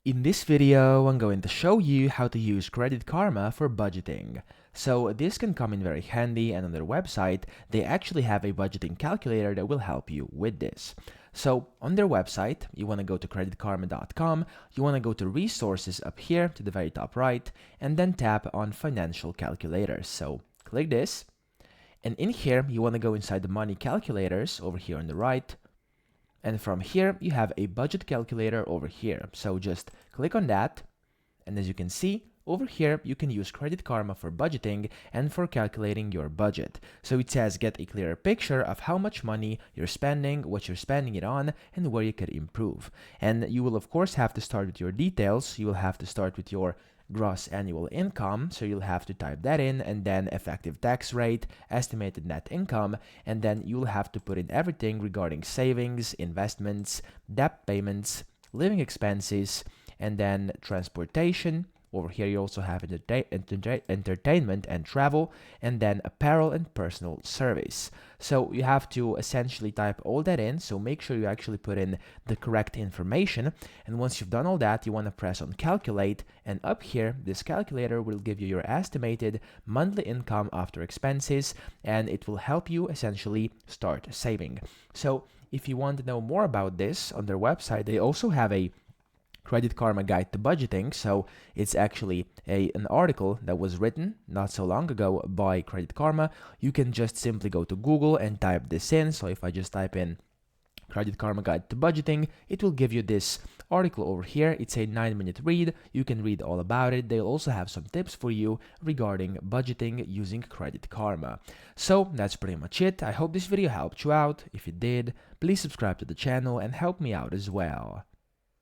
In this video, I'm going to show you how to use Credit Karma for budgeting. So this can come in very handy, and on their website, they actually have a budgeting calculator that will help you with this. So on their website, you want to go to creditkarma.com, you want to go to resources up here to the very top right, and then tap on financial calculators. So click this, and in here, you want to go inside the money calculators over here on the right. And from here, you have a budget calculator over here. So just click on that. And as you can see, over here, you can use Credit Karma for budgeting and for calculating your budget. So it says get a clearer picture of how much money you're spending, what you're spending it on, and where you could improve. And you will, of course, have to start with your details. You will have to start with your gross annual income, so you'll have to type that in, and then effective tax rate, estimated net income, and then you'll have to put in everything regarding savings, investments, debt payments, living expenses, and then transportation. Over here you also have entertainment and travel, and then apparel and personal service. So you have to essentially type all that in, so make sure you actually put in the correct information. And once you've done all that, you want to press on calculate, and up here this calculator will give you your estimated monthly income after expenses, and it will help you essentially start saving. So if you want to know more about this, on their website they also have a Credit Karma Guide to Budgeting. So it's actually an article that was written not so long ago by Credit Karma. You can just simply go to Google and type this in. So if I just type in Credit Karma Guide to Budgeting, it will give you this article over here. It's a 9-minute read. You can read all about it. They'll also have some tips for you regarding budgeting using Credit Karma. So that's pretty much it. I hope this video helped you out. If it did, please subscribe to the channel and help me out as well.